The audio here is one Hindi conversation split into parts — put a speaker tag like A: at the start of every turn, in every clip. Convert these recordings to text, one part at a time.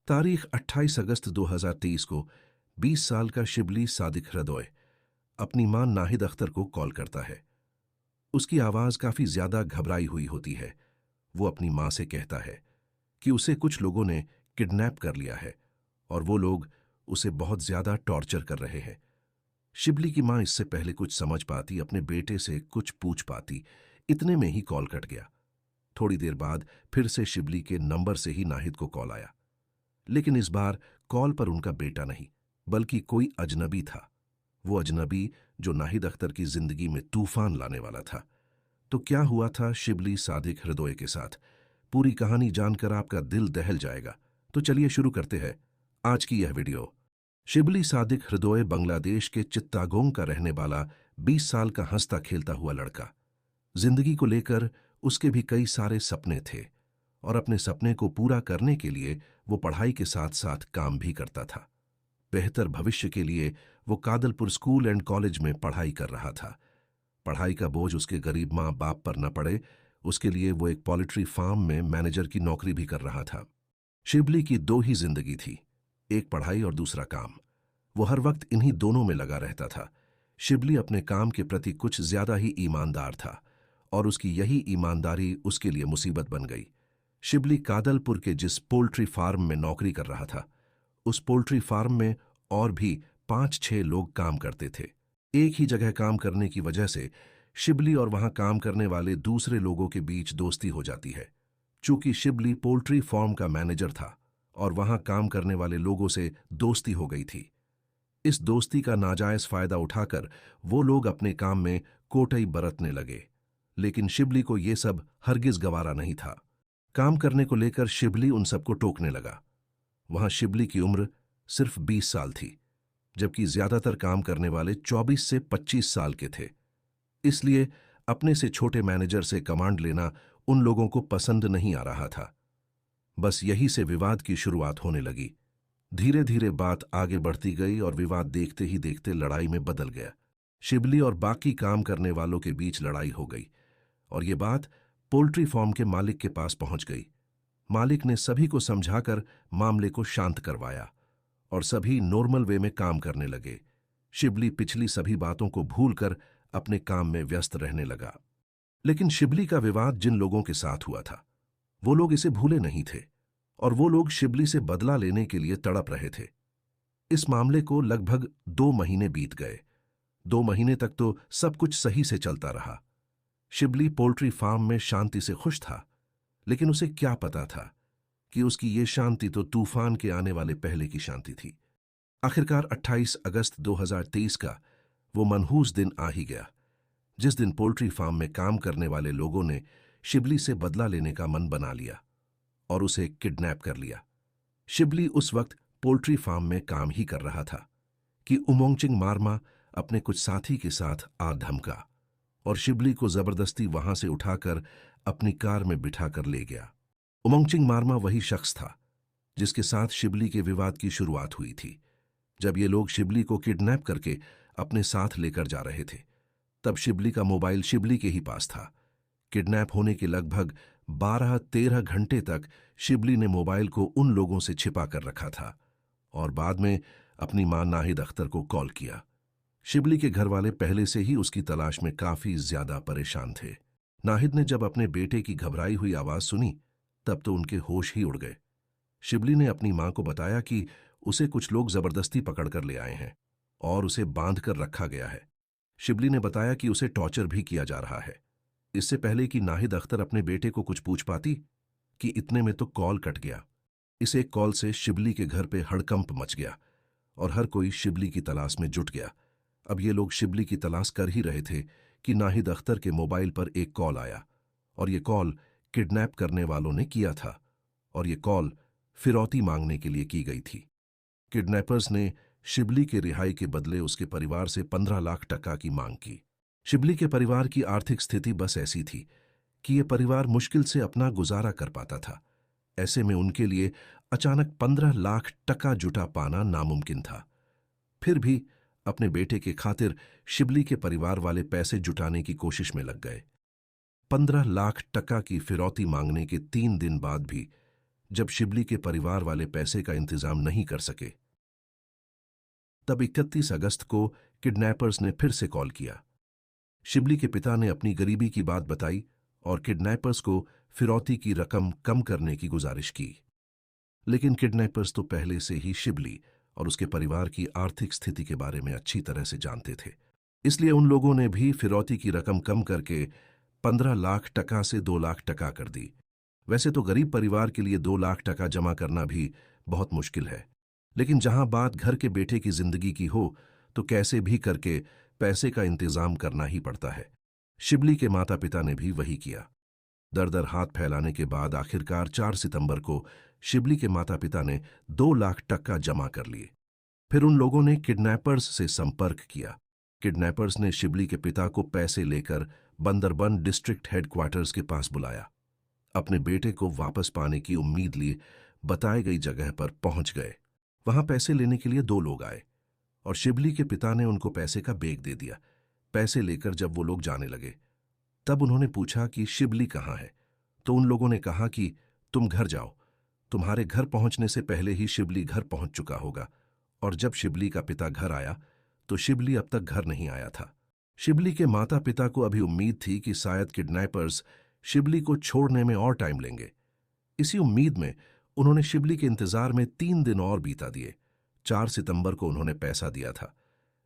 A: तारीख 28 अगस्त 2023 को 20 साल का शिबली सादिक हृदय अपनी मां नाहिद अख्तर को कॉल करता है। उसकी आवाज काफी ज्यादा घबराई हुई होती है। वो अपनी मां से कहता है कि उसे कुछ लोगों ने किडनैप कर लिया है और वो लोग उसे बहुत ज्यादा टॉर्चर कर रहे हैं। शिबली की मां इससे पहले कुछ समझ पाती, अपने बेटे से कुछ पूछ पाती, इतने में ही कॉल कट गया। थोड़ी देर बाद फिर से शिबली के नंबर से ही नाहिद को कॉल आया, लेकिन इस बार कॉल पर उनका बेटा नहीं बल्कि कोई अजनबी था। वो अजनबी जो नाहिद अख्तर की जिंदगी में तूफान लाने वाला था। तो क्या हुआ था शिबली सादिक हृदय के साथ, पूरी कहानी जानकर आपका दिल दहल जाएगा। तो चलिए शुरू करते हैं आज की यह वीडियो। शिबली सादिक हृदय बांग्लादेश के चित्तागोंग का रहने वाला 20 साल का हंसता खेलता हुआ लड़का। जिंदगी को लेकर उसके भी कई सारे सपने थे और अपने सपने को पूरा करने के लिए वो पढ़ाई के साथ साथ काम भी करता था। बेहतर भविष्य के लिए वो कादलपुर स्कूल एंड कॉलेज में पढ़ाई कर रहा था। पढ़ाई का बोझ उसके गरीब माँ बाप पर न पड़े, उसके लिए वो एक पोल्ट्री फार्म में मैनेजर की नौकरी भी कर रहा था। शिबली की दो ही जिंदगी थी, एक पढ़ाई और दूसरा काम। वो हर वक्त इन्हीं दोनों में लगा रहता था। शिबली अपने काम के प्रति कुछ ज्यादा ही ईमानदार था और उसकी यही ईमानदारी उसके लिए मुसीबत बन गई। शिबली कादलपुर के जिस पोल्ट्री फार्म में नौकरी कर रहा था, उस पोल्ट्री फार्म में और भी 5-6 लोग काम करते थे। एक ही जगह काम करने की वजह से शिबली और वहां काम करने वाले दूसरे लोगों के बीच दोस्ती हो जाती है। चूंकि शिबली पोल्ट्री फार्म का मैनेजर था और वहां काम करने वाले लोगों से दोस्ती हो गई थी, इस दोस्ती का नाजायज फायदा उठाकर वो लोग अपने काम में कोटई बरतने लगे। लेकिन शिबली को ये सब हरगिज गवारा नहीं था। काम करने को लेकर शिबली उन सबको टोकने लगा। वहां शिबली की उम्र सिर्फ 20 साल थी, जबकि ज्यादातर काम करने वाले 24 से 25 साल के थे। इसलिए अपने से छोटे मैनेजर से कमांड लेना उन लोगों को पसंद नहीं आ रहा था। बस यही से विवाद की शुरुआत होने लगी। धीरे धीरे बात आगे बढ़ती गई और विवाद देखते ही देखते लड़ाई में बदल गया। शिबली और बाकी काम करने वालों के बीच लड़ाई हो गई और ये बात पोल्ट्री फार्म के मालिक के पास पहुंच गई। मालिक ने सभी को समझाकर मामले को शांत करवाया और सभी नॉर्मल वे में काम करने लगे। शिबली पिछली सभी बातों को भूलकर अपने काम में व्यस्त रहने लगा। लेकिन शिबली का विवाद जिन लोगों के साथ हुआ था, वो लोग इसे भूले नहीं थे और वो लोग शिबली से बदला लेने के लिए तड़प रहे थे। इस मामले को लगभग 2 महीने बीत गए। 2 महीने तक तो सब कुछ सही से चलता रहा। शिबली पोल्ट्री फार्म में शांति से खुश था, लेकिन उसे क्या पता था कि उसकी ये शांति तो तूफान के आने वाले पहले की शांति थी। आखिरकार 28 अगस्त 2023 का वो मनहूस दिन आ ही गया, जिस दिन पोल्ट्री फार्म में काम करने वाले लोगों ने शिबली से बदला लेने का मन बना लिया और उसे किडनैप कर लिया। शिबली उस वक्त पोल्ट्री फार्म में काम ही कर रहा था कि उमोंगचिंग मारमा अपने कुछ साथी के साथ आ धमका और शिबली को जबरदस्ती वहां से उठाकर अपनी कार में बिठाकर ले गया। उमोंगचिंग मारमा वही शख्स था जिसके साथ शिबली के विवाद की शुरुआत हुई थी। जब ये लोग शिबली को किडनैप करके अपने साथ लेकर जा रहे थे, तब शिबली का मोबाइल शिबली के ही पास था। किडनैप होने के लगभग 12-13 घंटे तक शिबली ने मोबाइल को उन लोगों से छिपा कर रखा था और बाद में अपनी मां नाहिद अख्तर को कॉल किया। शिबली के घर वाले पहले से ही उसकी तलाश में काफी ज्यादा परेशान थे। नाहिद ने जब अपने बेटे की घबराई हुई आवाज सुनी, तब तो उनके होश ही उड़ गए। शिबली ने अपनी मां को बताया कि उसे कुछ लोग जबरदस्ती पकड़कर ले आए हैं और उसे बांध कर रखा गया है। शिबली ने बताया कि उसे टॉर्चर भी किया जा रहा है। इससे पहले कि नाहिद अख्तर अपने बेटे को कुछ पूछ पाती कि इतने में तो कॉल कट गया। इस एक कॉल से शिबली के घर पे हड़कंप मच गया और हर कोई शिबली की तलाश में जुट गया। अब ये लोग शिबली की तलाश कर ही रहे थे कि नाहिद अख्तर के मोबाइल पर एक कॉल आया और ये कॉल किडनैप करने वालों ने किया था और ये कॉल फिरौती मांगने के लिए की गई थी। किडनैपर्स ने शिबली के रिहाई के बदले उसके परिवार से 15 लाख टका की मांग की। शिबली के परिवार की आर्थिक स्थिति बस ऐसी थी कि ये परिवार मुश्किल से अपना गुजारा कर पाता था। ऐसे में उनके लिए अचानक 15 लाख टका जुटा पाना नामुमकिन था। फिर भी अपने बेटे के खातिर शिबली के परिवार वाले पैसे जुटाने की कोशिश में लग गए। 15 लाख टका की फिरौती मांगने के 3 दिन बाद भी जब शिबली के परिवार वाले पैसे का इंतजाम नहीं कर सके। तब 31 अगस्त को किडनैपर्स ने फिर से कॉल किया। शिबली के पिता ने अपनी गरीबी की बात बताई और किडनैपर्स को फिरौती की रकम कम करने की गुजारिश की। लेकिन किडनैपर्स तो पहले से ही शिबली और उसके परिवार की आर्थिक स्थिति के बारे में अच्छी तरह से जानते थे। इसलिए उन लोगों ने भी फिरौती की रकम कम करके 15 लाख टका से 2 लाख टका कर दी। वैसे तो गरीब परिवार के लिए 2 लाख टका जमा करना भी बहुत मुश्किल है, लेकिन जहां बात घर के बेटे की जिंदगी की हो तो कैसे भी करके पैसे का इंतजाम करना ही पड़ता है। शिबली के माता पिता ने भी वही किया। दर दर हाथ फैलाने के बाद आखिरकार 4 सितंबर को शिबली के माता पिता ने 2 लाख टका जमा कर लिए। फिर उन लोगों ने किडनैपर्स से संपर्क किया। किडनैपर्स ने शिबली के पिता को पैसे लेकर बंदरबन डिस्ट्रिक्ट हेडक्वार्टर्स के पास बुलाया। अपने बेटे को वापस पाने की उम्मीद लिए बताई गई जगह पर पहुंच गए। वहां पैसे लेने के लिए 2 लोग आए और शिबली के पिता ने उनको पैसे का बैग दे दिया। पैसे लेकर जब वो लोग जाने लगे तब उन्होंने पूछा कि शिबली कहाँ है। तो उन लोगों ने कहा कि तुम घर जाओ, तुम्हारे घर पहुंचने से पहले ही शिबली घर पहुंच चुका होगा। और जब शिबली का पिता घर आया तो शिबली अब तक घर नहीं आया था। शिबली के माता पिता को अभी उम्मीद थी कि शायद किडनैपर्स शिबली को छोड़ने में और टाइम लेंगे। इसी उम्मीद में उन्होंने शिबली के इंतजार में 3 दिन और बीता दिए। 4 सितंबर को उन्होंने पैसा दिया था,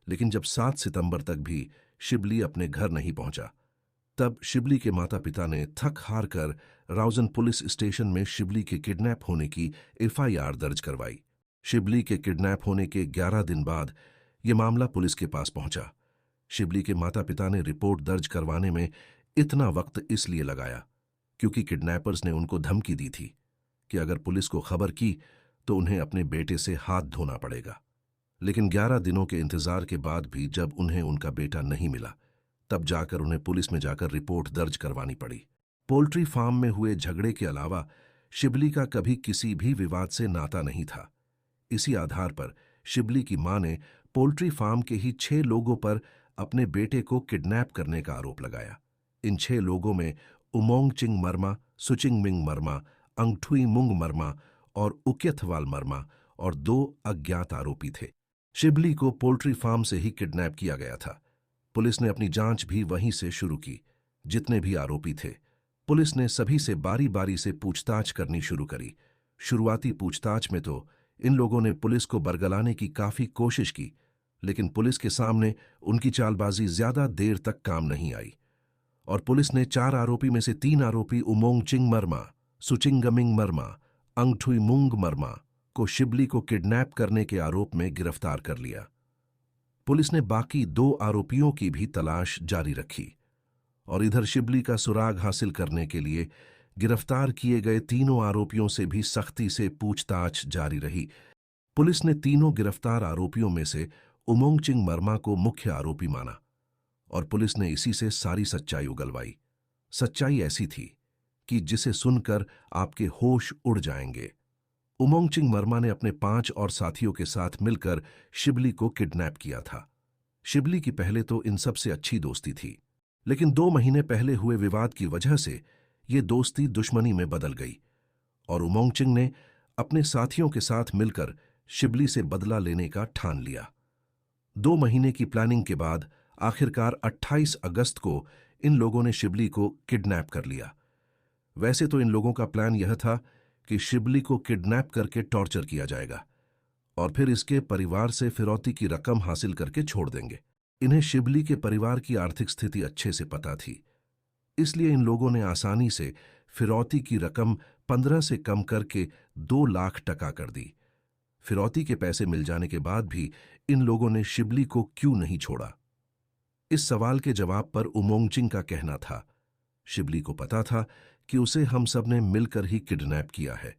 A: लेकिन जब 7 सितंबर तक भी शिबली अपने घर नहीं पहुंचा, तब शिबली के माता पिता ने थक हार कर राउजन पुलिस स्टेशन में शिबली के किडनैप होने की FIR दर्ज करवाई। शिबली के किडनैप होने के 11 दिन बाद यह मामला पुलिस के पास पहुंचा। शिबली के माता पिता ने रिपोर्ट दर्ज करवाने में इतना वक्त इसलिए लगाया क्योंकि किडनैपर्स ने उनको धमकी दी थी कि अगर पुलिस को खबर की तो उन्हें अपने बेटे से हाथ धोना पड़ेगा। लेकिन 11 दिनों के इंतजार के बाद भी जब उन्हें उनका बेटा नहीं मिला, तब जाकर उन्हें पुलिस में जाकर रिपोर्ट दर्ज करवानी पड़ी। पोल्ट्री फार्म में हुए झगड़े के अलावा शिबली का कभी किसी भी विवाद से नाता नहीं था। इसी आधार पर शिबली की मां ने पोल्ट्री फार्म के ही 6 लोगों पर अपने बेटे को किडनैप करने का आरोप लगाया। इन 6 लोगों में उमोंगचिंग मर्मा, सुचिंगमिंग मर्मा, अंगठुईमुंग मर्मा और उक्यथवाल मर्मा और 2 अज्ञात आरोपी थे। शिबली को पोल्ट्री फार्म से ही किडनैप किया गया था। पुलिस ने अपनी जांच भी वहीं से शुरू की। जितने भी आरोपी थे, पुलिस ने सभी से बारी बारी से पूछताछ करनी शुरू करी। शुरुआती पूछताछ में तो इन लोगों ने पुलिस को बरगलाने की काफी कोशिश की, लेकिन पुलिस के सामने उनकी चालबाजी ज्यादा देर तक काम नहीं आई और पुलिस ने 4 आरोपी में से 3 आरोपी उमोंगचिंग मर्मा, सुचिंगमिंग मर्मा, अंगठुईमुंग मर्मा को शिबली को किडनैप करने के आरोप में गिरफ्तार कर लिया। पुलिस ने बाकी 2 आरोपियों की भी तलाश जारी रखी और इधर शिबली का सुराग हासिल करने के लिए गिरफ्तार किए गए 3 आरोपियों से भी सख्ती से पूछताछ जारी रही। पुलिस ने 3 गिरफ्तार आरोपियों में से उमोंगचिंग मर्मा को मुख्य आरोपी माना और पुलिस ने इसी से सारी सच्चाई उगलवाई। सच्चाई ऐसी थी कि जिसे सुनकर आपके होश उड़ जाएंगे। उमोंगचिंग मर्मा ने अपने 5 और साथियों के साथ मिलकर शिबली को किडनैप किया था। शिबली की पहले तो इन सब से अच्छी दोस्ती थी, लेकिन 2 महीने पहले हुए विवाद की वजह से ये दोस्ती दुश्मनी में बदल गई और उमोंगचिंग ने अपने साथियों के साथ मिलकर शिबली से बदला लेने का ठान लिया। 2 महीने की प्लानिंग के बाद आखिरकार 28 अगस्त को इन लोगों ने शिबली को किडनैप कर लिया। वैसे तो इन लोगों का प्लान यह था कि शिबली को किडनैप करके टॉर्चर किया जाएगा और फिर इसके परिवार से फिरौती की रकम हासिल करके छोड़ देंगे। इन्हें शिबली के परिवार की आर्थिक स्थिति अच्छे से पता थी, इसलिए इन लोगों ने आसानी से फिरौती की रकम 15 से कम करके 2 लाख टका कर दी। फिरौती के पैसे मिल जाने के बाद भी इन लोगों ने शिबली को क्यों नहीं छोड़ा? इस सवाल के जवाब पर उमोंगचिंग का कहना था, शिबली को पता था कि उसे हम सब ने मिलकर ही किडनैप किया है।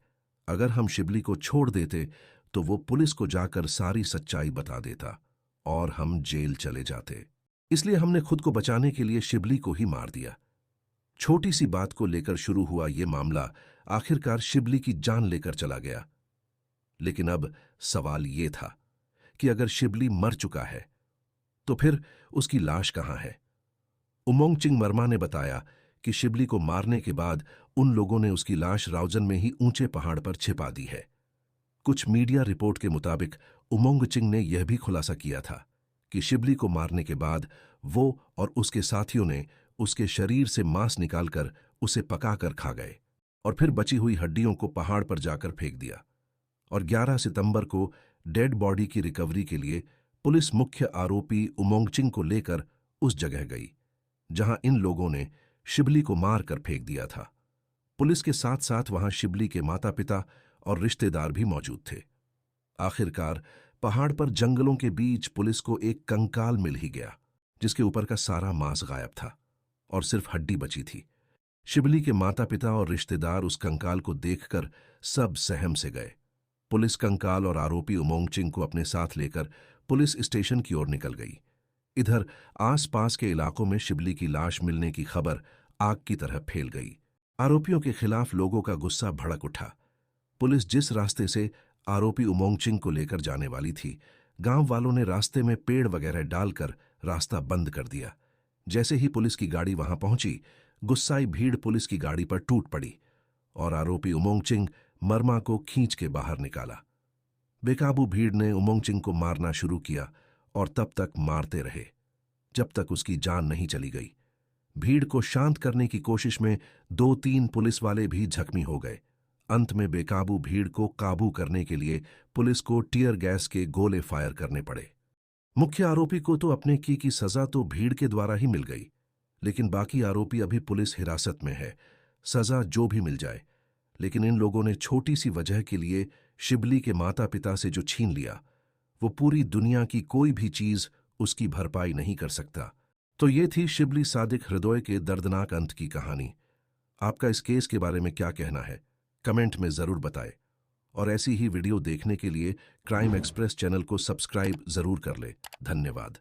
A: अगर हम शिबली को छोड़ देते तो वो पुलिस को जाकर सारी सच्चाई बता देता और हम जेल चले जाते। इसलिए हमने खुद को बचाने के लिए शिबली को ही मार दिया। छोटी सी बात को लेकर शुरू हुआ ये मामला आखिरकार शिबली की जान लेकर चला गया। लेकिन अब सवाल ये था कि अगर शिबली मर चुका है तो फिर उसकी लाश कहाँ है? उमोंगचिंग मर्मा ने बताया कि शिबली को मारने के बाद उन लोगों ने उसकी लाश राउजन में ही ऊंचे पहाड़ पर छिपा दी है। कुछ मीडिया रिपोर्ट के मुताबिक उमंग चिंग ने यह भी खुलासा किया था कि शिबली को मारने के बाद वो और उसके साथियों ने उसके शरीर से मांस निकालकर उसे पकाकर खा गए और फिर बची हुई हड्डियों को पहाड़ पर जाकर फेंक दिया। और 11 सितंबर को डेड बॉडी की रिकवरी के लिए पुलिस मुख्य आरोपी उमंग चिंग को लेकर उस जगह गई जहां इन लोगों ने शिबली को मारकर फेंक दिया था। पुलिस के साथ साथ वहां शिबली के माता पिता और रिश्तेदार भी मौजूद थे। आखिरकार पहाड़ पर जंगलों के बीच पुलिस को एक कंकाल मिल ही गया जिसके ऊपर का सारा मांस गायब था और सिर्फ हड्डी बची थी। शिबली के माता पिता और रिश्तेदार उस कंकाल को देखकर सब सहम से गए। पुलिस कंकाल और आरोपी उमंग चिंग को अपने साथ लेकर पुलिस स्टेशन की ओर निकल गई। इधर आसपास के इलाकों में शिबली की लाश मिलने की खबर आग की तरह फैल गई। आरोपियों के खिलाफ लोगों का गुस्सा भड़क उठा। पुलिस जिस रास्ते से आरोपी उमंग चिंग को लेकर जाने वाली थी, गांव वालों ने रास्ते में पेड़ वगैरह डालकर रास्ता बंद कर दिया। जैसे ही पुलिस की गाड़ी वहां पहुंची, गुस्साई भीड़ पुलिस की गाड़ी पर टूट पड़ी और आरोपी उमंग चिंग मरमा को खींच के बाहर निकाला। बेकाबू भीड़ ने उमंग चिंग को मारना शुरू किया और तब तक मारते रहे जब तक उसकी जान नहीं चली गई। भीड़ को शांत करने की कोशिश में 2-3 पुलिस वाले भी जख्मी हो गए। अंत में बेकाबू भीड़ को काबू करने के लिए पुलिस को टीयर गैस के गोले फायर करने पड़े। मुख्य आरोपी को तो अपने की सजा तो भीड़ के द्वारा ही मिल गई, लेकिन बाकी आरोपी अभी पुलिस हिरासत में है। सजा जो भी मिल जाए, लेकिन इन लोगों ने छोटी सी वजह के लिए शिबली के माता पिता से जो छीन लिया, वो पूरी दुनिया की कोई भी चीज उसकी भरपाई नहीं कर सकता। तो ये थी शिबली सादिक हृदय के दर्दनाक अंत की कहानी। आपका इस केस के बारे में क्या कहना है, कमेंट में जरूर बताएं। और ऐसी ही वीडियो देखने के लिए क्राइम एक्सप्रेस चैनल को सब्सक्राइब जरूर कर ले। धन्यवाद।